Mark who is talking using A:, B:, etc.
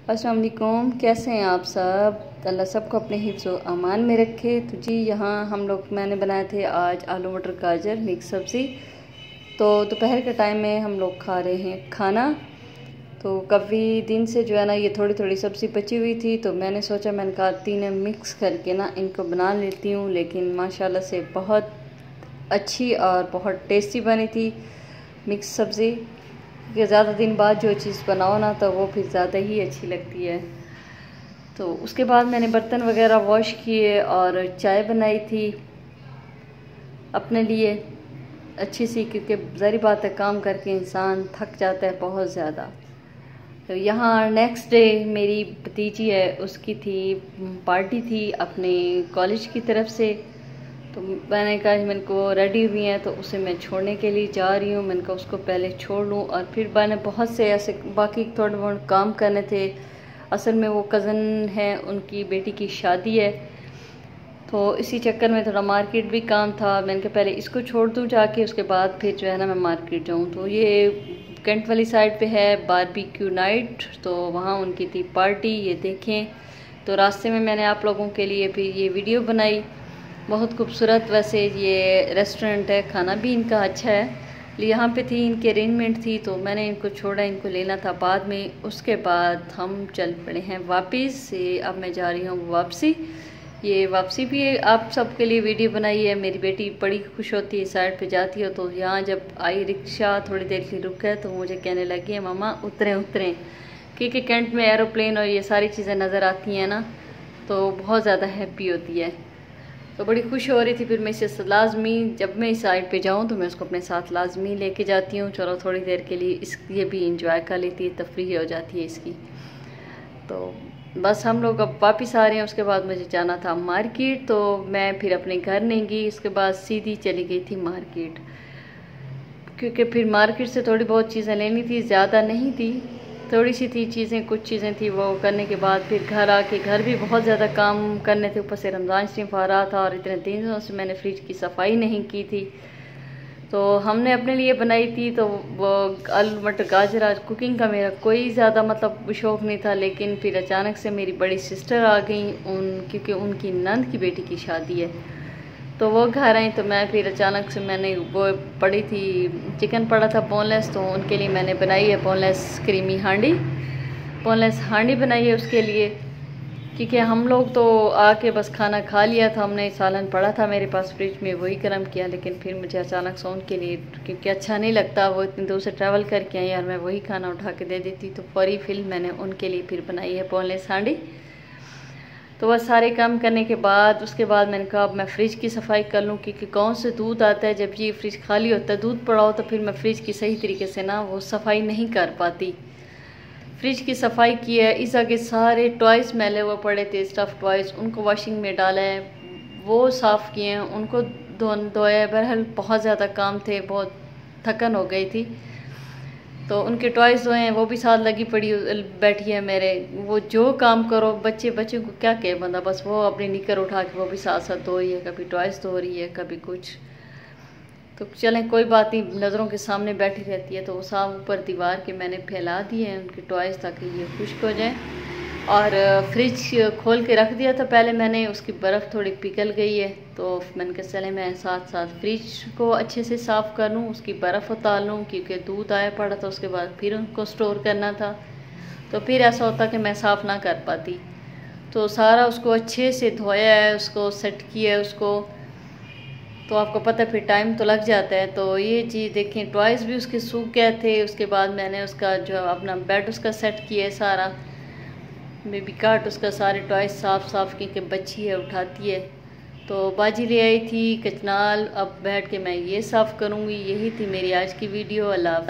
A: अस्सलाम वालेकुम, कैसे हैं आप सब। अल्लाह सबको अपने हिफ्ज़ व अमान में रखे। तो जी यहाँ मैंने बनाए थे आज आलू मटर गाजर मिक्स सब्ज़ी। तो दोपहर के टाइम में हम लोग खा रहे हैं खाना। तो काफ़ी दिन से जो है ना ये थोड़ी थोड़ी सब्ज़ी बची हुई थी, तो मैंने सोचा मैंने कहा तीनों मिक्स करके ना इनको बना लेती हूँ। लेकिन माशाल्लाह से बहुत अच्छी और बहुत टेस्टी बनी थी मिक्स सब्ज़ी। कि ज़्यादा दिन बाद जो चीज़ बनाओ ना तो वो फिर ज़्यादा ही अच्छी लगती है। तो उसके बाद मैंने बर्तन वगैरह वॉश किए और चाय बनाई थी अपने लिए अच्छी सी, क्योंकि ज़ाहिर बात है काम करके इंसान थक जाता है बहुत ज़्यादा। तो यहाँ नेक्स्ट डे मेरी भतीजी है उसकी थी पार्टी थी अपने कॉलेज की तरफ से। तो मैंने कहा मैंने को रेडी हुई हैं तो उसे मैं छोड़ने के लिए जा रही हूँ। मैंने कहा उसको पहले छोड़ लूँ और फिर मैंने बहुत से ऐसे बाकी थोड़े बहुत काम करने थे। असल में वो कज़न है, उनकी बेटी की शादी है, तो इसी चक्कर में थोड़ा मार्केट भी काम था। मैंने कहा पहले इसको छोड़ दूँ जाके, उसके बाद फिर जो है ना मैं मार्केट जाऊँ। तो ये कैंट वाली साइड पे है बारबेक्यू नाइट, तो वहाँ उनकी थी पार्टी, ये देखें। तो रास्ते में मैंने आप लोगों के लिए फिर ये वीडियो बनाई। बहुत खूबसूरत वैसे ये रेस्टोरेंट है, खाना भी इनका अच्छा है। यहाँ पे थी इनकी अरेंजमेंट थी तो मैंने इनको छोड़ा, इनको लेना था बाद में। उसके बाद हम चल पड़े हैं वापस से। अब मैं जा रही हूँ वापसी। ये वापसी भी आप सबके लिए वीडियो बनाई है। मेरी बेटी बड़ी खुश होती है साइड पे जाती हो तो यहाँ जब आई रिक्शा थोड़ी देर के लिए रुक है तो मुझे कहने लगी है मम्मा उतरें उतरें, क्योंकि कैंट में एरोप्लेन और ये सारी चीज़ें नज़र आती हैं ना तो बहुत ज़्यादा हैप्पी होती है। तो बड़ी खुश हो रही थी। फिर मैं इसे लाजमी जब मैं इस साइड पे जाऊँ तो मैं उसको अपने साथ लाजमी लेके जाती हूँ। चलो थोड़ी देर के लिए ये भी इंजॉय कर लेती है, तफरीह हो जाती है इसकी। तो बस हम लोग अब वापस आ रहे हैं। उसके बाद मुझे जाना था मार्केट, तो मैं फिर अपने घर नहीं गई, उसके बाद सीधी चली गई थी मार्केट, क्योंकि फिर मार्केट से थोड़ी बहुत चीज़ें लेनी थी, ज़्यादा नहीं थी, थोड़ी सी थी चीज़ें, कुछ चीज़ें थी। वो करने के बाद फिर घर आके घर भी बहुत ज़्यादा काम करने थे, ऊपर से रमज़ान शरीफ आ रहा था और इतने दिनों से मैंने फ्रिज की सफाई नहीं की थी। तो हमने अपने लिए बनाई थी तो वो आलू मटर गाजर। आज कुकिंग का मेरा कोई ज़्यादा मतलब शौक़ नहीं था, लेकिन फिर अचानक से मेरी बड़ी सिस्टर आ गई क्योंकि उनकी नंद की बेटी की शादी है, तो वो घर आई। तो मैं फिर अचानक से मैंने वो पड़ी थी चिकन पड़ा था बोनलेस, तो उनके लिए मैंने बनाई है बोनलेस क्रीमी हांडी, बोनलेस हांडी बनाई है उसके लिए। क्योंकि हम लोग तो आके बस खाना खा लिया था, हमने सालन पड़ा था मेरे पास फ्रिज में, वही गर्म किया। लेकिन फिर मुझे अचानक से उनके लिए, क्योंकि अच्छा नहीं लगता, वो इतनी दूर से ट्रैवल करके आई और मैं वही खाना उठा के दे देती, तो फौरी फिल्म मैंने उनके लिए फिर बनाई है बोनलेस हांडी। तो बस सारे काम करने के बाद उसके बाद मैंने कहा अब मैं फ़्रिज की सफाई कर लूँ, क्योंकि कौन से दूध आता है जब ये फ्रिज खाली होता है, दूध पड़ा हो तो फिर मैं फ्रिज की सही तरीके से ना वो सफाई नहीं कर पाती। फ्रिज की सफाई की है, इस आगे सारे टॉयज़ मैले हुए पड़े थे, स्टफ़ टॉयज़, उनको वॉशिंग में डाला है, वो साफ़ किए हैं, उनको धोया। बहरहाल बहुत ज़्यादा काम थे, बहुत थकन हो गई थी, तो उनके टॉयज़ जो हैं वो भी साथ लगी पड़ी बैठी है मेरे। वो जो काम करो बच्चे को क्या कहे बंदा, बस वो अपनी निकर उठा के वो भी साथ साथ धो रही है, कभी टॉयज़ धो रही है कभी कुछ। तो चलें कोई बात नहीं, नज़रों के सामने बैठी रहती है। तो वो साफ ऊपर दीवार के मैंने फैला दिए हैं उनके टॉयज़ ताकि ये खुश्क हो जाए। और फ्रिज खोल के रख दिया था पहले मैंने, उसकी बर्फ़ थोड़ी पिघल गई है, तो मैंने कहा चले मैं साथ साथ फ्रिज को अच्छे से साफ़ कर लूँ, उसकी बर्फ़ उतार लूँ, क्योंकि दूध आया पड़ा था, उसके बाद फिर उनको स्टोर करना था, तो फिर ऐसा होता कि मैं साफ़ ना कर पाती। तो सारा उसको अच्छे से धोया है, उसको सेट किया है उसको, तो आपको पता है फिर टाइम तो लग जाता है। तो ये चीज़ देखें, टॉयज़ भी उसके सूख गए थे। उसके बाद मैंने उसका जो अपना बेड उसका सेट किया है, सारा बेबी कार्ट उसका सारे टॉयज़ साफ़ की बच्ची है उठाती है। तो बाजी ले आई थी कचनाल, अब बैठ के मैं ये साफ़ करूँगी। यही थी मेरी आज की वीडियो। अल्लाह।